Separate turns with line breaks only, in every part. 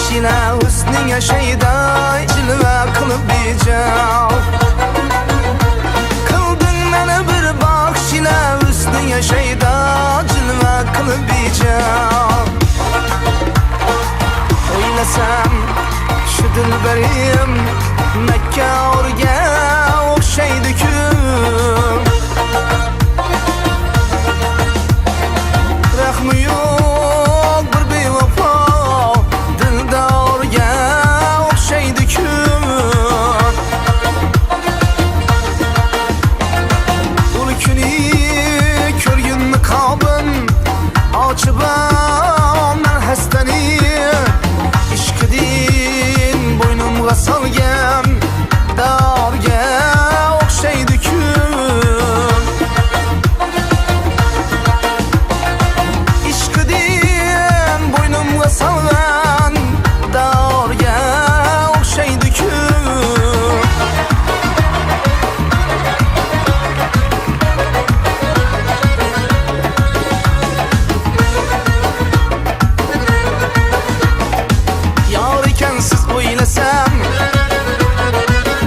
Baxshina husning yashayda jilva qilib bejav Qilding meni bir baxshina husning yashayda jilva qilib bejav O'ylasam shu dilbarim Makka o'rga o'xshaydi-ku Rahmi yo'q bir bevafo dildorga o'xshaydi-ku Ul kuni ko'rgin niqobim ochib men hastani ishqidin bo'ynimga solgan dorga o'xshaydi-ku ishqidin bo'ynimga solgan dorga o'xshaydi-ku Yor ekansiz o'ylasam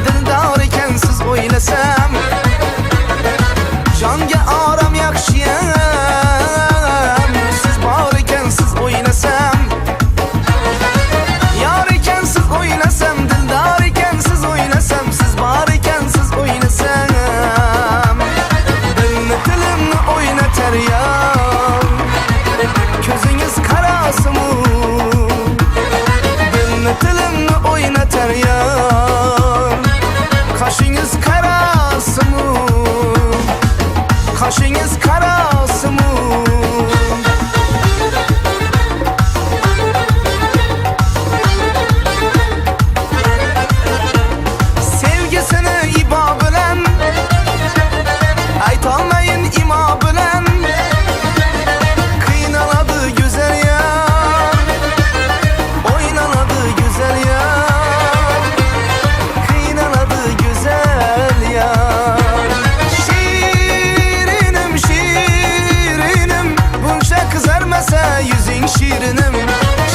dildor ekansiz o'ylasam jonga orom yaxshiyam siz bor ekansiz o'ylasam yor ekansiz o'ylasam dildor ekansiz o'ylasam siz bor ekansiz o'ylasam dilni tilimni o'ynatar yor ko'zingiz qarasimu dilni tilimni o'ynatar yor qoshingiz qarasimu qoshingiz qarasimu sevgisini ibo bilan aytolmayin imo bilan qiynaladi go'zal yor o'ynaladi go'zal yor qiynaladi go'zal yor Şirinim şirinim buncha qizarmasa yuzing shirinim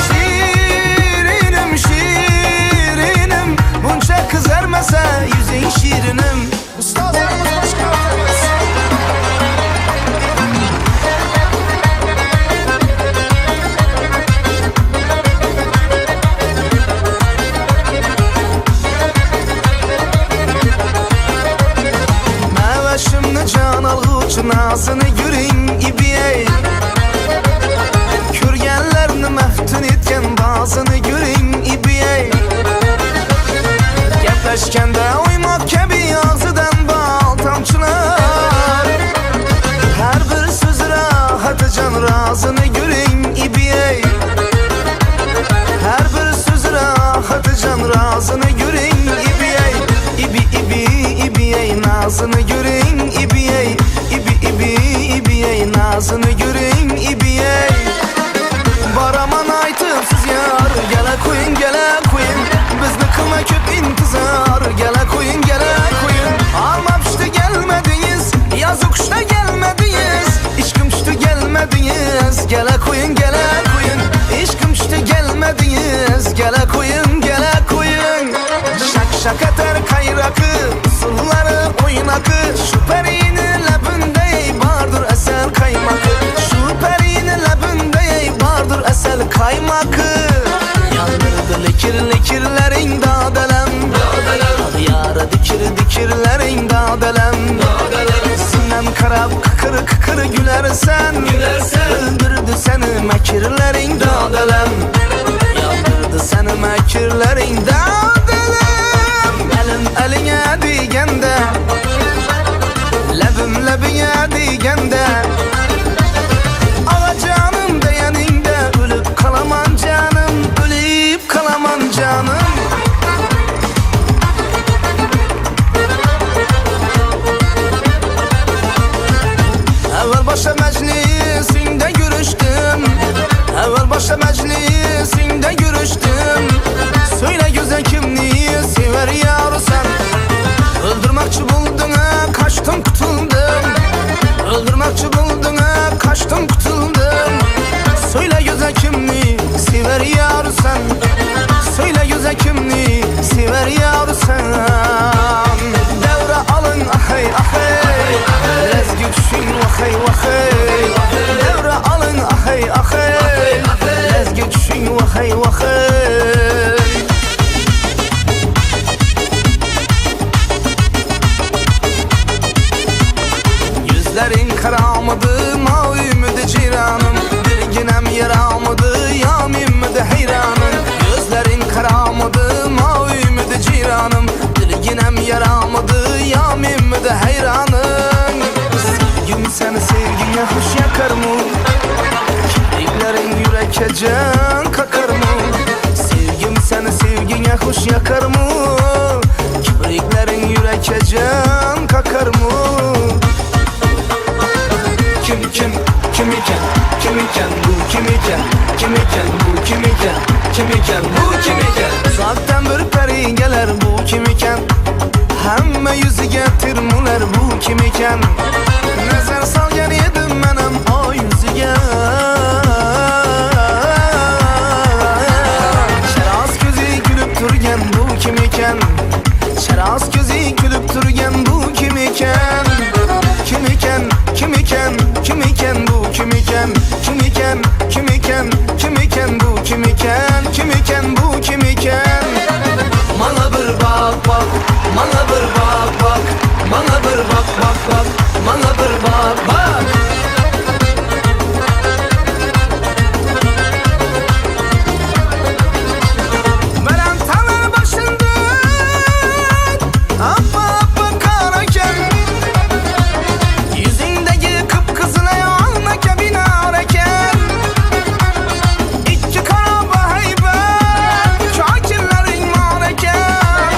Şirinim şirinim buncha qizarmasa yuzing shirinim Ustozlarimiz hoş geldiniz. Mavaşimni jon olg'uvchi nazini yuring ibiyey Ko'rganlarni maftun etgan ba'zini yuring ibiyey Gaplashganda o'ymoq kabi og'zidan bol tomchilar Har bir so'z rohatijon rozini yuring ibiyey Har bir so'z rohatijon rozini yuring ibiyey ibiyey nazini yuring ibiyey ibiyey nazini yuring ibiyey Boraman aytib siz yor gala qo'ying bizni qilma ko'p intizor gala qo'ying olma pishdi gelmedingiz yoz o'qishda gelmedingiz ishqim tushdi gelmedingiz gala qo'ying ishqim tushdi gelmedingiz gala qo'ying shak shakatar qayraqi usullari o'ynaqi shu parini labinday bordir asal qaymaqi shu parini labinday bordir asal qaymaqi yondirdi likirlaring dodalam yora dikirlaring dodalam sindan qarab qiqir gülarsan o'ldirdi seni makrlaring dodalam yondirdi seni makrlaring dodalam elinga deganda labinga deganda Ağacanım dayaningda o'lib qolaman jonim o'lib qolaman jonim Avval boshqa majlisingda yurishdim Avval boshqa majlisingda yurishdim So'yla go'zal kimni sevar yorsan O'ldirmoqchi bo'lding qochdim qutuldim O'ldirmoqchi bo'lding qochdim qutuldim So'yla go'zal kimni sevar yorsan sevgine hoş yakar mı? Kipriklerin yüreke can kakar mı? Sevgim seni sevgine hoş yakar mı? Kipriklerin yüreke can kakar mı? Kim iken bu kim iken bu kim iken bu kim iken Zaten bir peri gelir bu kim iken Hemme yüzü getirmuler bu kim iken Nazar salgan edim menem o yüzüge Şeraz gözü gülüp turgen bu kim iken Şeraz gözü gülüp turgen bu kim iken Kim iken bu kim iken Kim iken bu kim iken bu kim iken Bana bir bak bak bana bir bak bak bana bir bak bak bak bana bir bak bak Veren taner başında appa appa karaken Yüzündeki kıpkızıl ayağına kabine areken İki karaba heybet şakirlerin mareken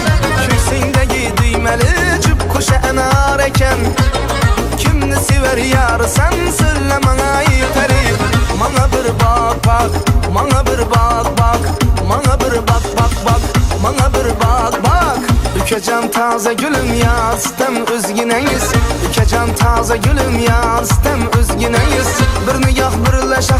Köksündeki düğmeli cüp kuşa enareken Kimni sever yar sen söyle bana yeterim Bana bir bak bak bana bir bak bak bana bir bak bak bak bana bir bak bak Ükeceğim taze gülüm ya sistem özgüneniz Ükeceğim taze gülüm ya sistem özgüneniz Bir nigah birleşe